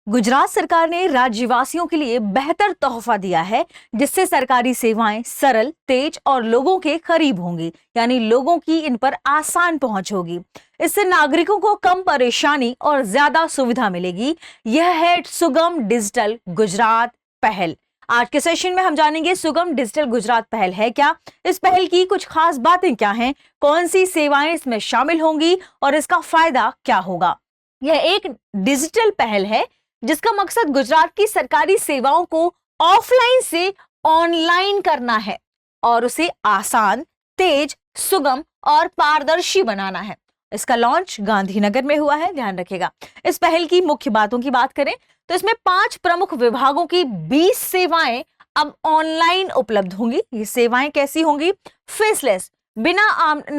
गुजरात सरकार ने राज्यवासियों के लिए बेहतर तोहफा दिया है, जिससे सरकारी सेवाएं सरल, तेज और लोगों के करीब होंगी, यानी लोगों की इन पर आसान पहुंच होगी। इससे नागरिकों को कम परेशानी और ज्यादा सुविधा मिलेगी। यह है सुगम डिजिटल गुजरात पहल। आज के सेशन में हम जानेंगे सुगम डिजिटल गुजरात पहल है क्या, इस पहल की कुछ खास बातें क्या हैं, कौन सी सेवाएं इसमें शामिल होंगी और इसका फायदा क्या होगा। यह एक डिजिटल पहल है जिसका मकसद गुजरात की सरकारी सेवाओं को ऑफलाइन से ऑनलाइन करना है और उसे आसान, तेज, सुगम और पारदर्शी बनाना है। इसका लॉन्च गांधीनगर में हुआ है, ध्यान रखिएगा। इस पहल की मुख्य बातों की बात करें तो इसमें 5 प्रमुख विभागों की 20 सेवाएं अब ऑनलाइन उपलब्ध होंगी। ये सेवाएं कैसी होंगी? फेसलेस, बिना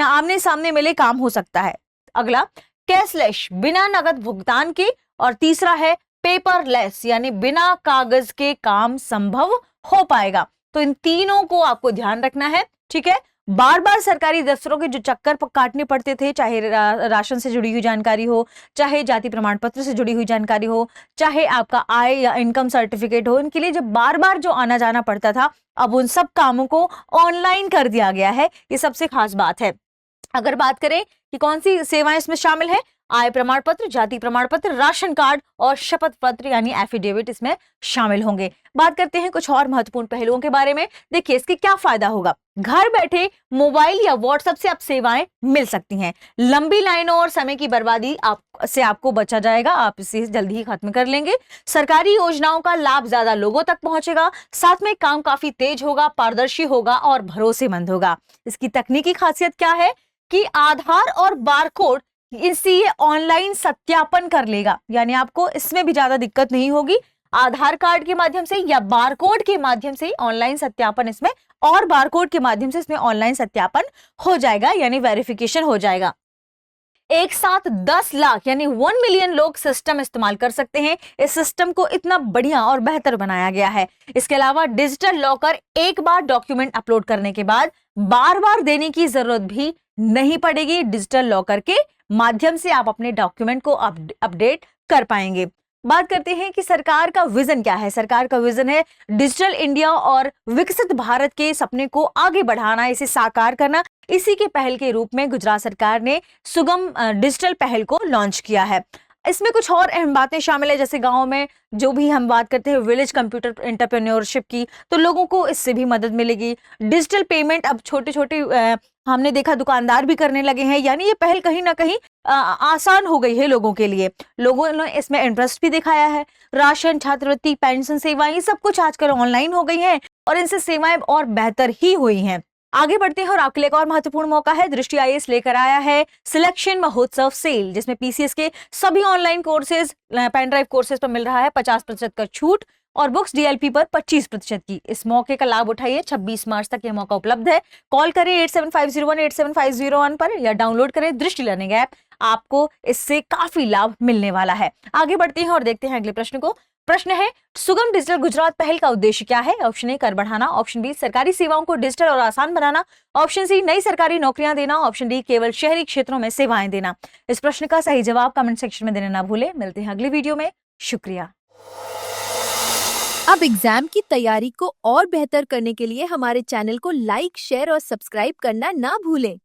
आमने सामने मिले काम हो सकता है। अगला, कैशलेस, बिना नकद भुगतान के। और तीसरा है पेपरलेस, यानी बिना कागज के काम संभव हो पाएगा। तो इन तीनों को आपको ध्यान रखना है, ठीक है। बार बार सरकारी दफ्तरों के जो चक्कर काटने पड़ते थे, चाहे राशन से जुड़ी हुई जानकारी हो, चाहे जाति प्रमाण पत्र से जुड़ी हुई जानकारी हो, चाहे आपका आय या इनकम सर्टिफिकेट हो, इनके लिए जब बार बार जो आना जाना पड़ता था, अब उन सब कामों को ऑनलाइन कर दिया गया है। ये सबसे खास बात है। अगर बात करें कि कौन सी सेवाएं इसमें शामिल है, आय प्रमाण पत्र, जाति प्रमाण पत्र, राशन कार्ड और शपथ पत्र यानी एफिडेविट इसमें शामिल होंगे। बात करते हैं कुछ और महत्वपूर्ण पहलुओं के बारे में। देखिए इसके क्या फायदा होगा। घर बैठे मोबाइल या व्हाट्सएप से अब सेवाएं मिल सकती हैं। लंबी लाइनों और समय की बर्बादी आपको बचा जाएगा, आप इसे जल्दी ही खत्म कर लेंगे। सरकारी योजनाओं का लाभ ज्यादा लोगों तक पहुंचेगा। साथ में काम काफी तेज होगा, पारदर्शी होगा और भरोसेमंद होगा। इसकी तकनीकी खासियत क्या है कि आधार और बारकोड इसी ये ऑनलाइन सत्यापन कर लेगा, यानी आपको इसमें भी ज्यादा दिक्कत नहीं होगी। आधार कार्ड के माध्यम से या बारकोड के माध्यम से ऑनलाइन सत्यापन इसमें और बारकोड के माध्यम से इसमें ऑनलाइन सत्यापन हो जाएगा, यानी वेरिफिकेशन हो जाएगा। एक साथ 10 लाख यानी 1 मिलियन लोग सिस्टम इस्तेमाल कर सकते हैं। इस सिस्टम को इतना बढ़िया और बेहतर बनाया गया है। इसके अलावा डिजिटल लॉकर एक बार डॉक्यूमेंट अपलोड करने के बाद बार बार देने की जरूरत भी नहीं पड़ेगी। डिजिटल लॉकर के माध्यम से आप अपने डॉक्यूमेंट को अपडेट कर पाएंगे। बात करते हैं कि सरकार का विजन क्या है। सरकार का विजन है डिजिटल इंडिया और विकसित भारत के सपने को आगे बढ़ाना, इसे साकार करना। इसी के पहल के रूप में गुजरात सरकार ने सुगम डिजिटल पहल को लॉन्च किया है। इसमें कुछ और अहम बातें शामिल है, जैसे गांव में जो भी हम बात करते हैं विलेज कंप्यूटर एंटरप्रेन्योरशिप की, तो लोगों को इससे भी मदद मिलेगी। डिजिटल पेमेंट अब छोटे छोटे हमने देखा दुकानदार भी करने लगे हैं, यानी ये पहल कहीं ना कहीं आसान हो गई है लोगों के लिए। लोगों ने इसमें इंटरेस्ट भी दिखाया है। राशन, छात्रवृत्ति, पेंशन सेवाएं, ये सब कुछ आजकल ऑनलाइन हो गई हैं और इनसे सेवाएं और बेहतर ही हुई हैं। आगे बढ़ते हैं और आपके लिए एक और महत्वपूर्ण मौका है। दृष्टि आईएएस लेकर आया है सिलेक्शन महोत्सव सेल, जिसमें पीसीएस के सभी online courses, pen drive courses पर मिल रहा है 50% का छूट और बुक्स डीएलपी पर 25% की। इस मौके का लाभ उठाइए। 26 मार्च तक यह मौका उपलब्ध है। कॉल करें 8750187501 पर या डाउनलोड करें दृष्टि लर्निंग ऐप। आपको इससे काफी लाभ मिलने वाला है। आगे बढ़ते हैं और देखते हैं अगले प्रश्न को। प्रश्न है, सुगम डिजिटल गुजरात पहल का उद्देश्य क्या है? ऑप्शन ए कर बढ़ाना, ऑप्शन बी सरकारी सेवाओं को डिजिटल और आसान बनाना, ऑप्शन सी नई सरकारी नौकरियां देना, ऑप्शन डी केवल शहरी क्षेत्रों में सेवाएं देना। इस प्रश्न का सही जवाब कमेंट सेक्शन में देना ना भूलें। मिलते हैं अगली वीडियो में। शुक्रिया। अब एग्जाम की तैयारी को और बेहतर करने के लिए हमारे चैनल को लाइक, शेयर और सब्सक्राइब करना ना भूलें।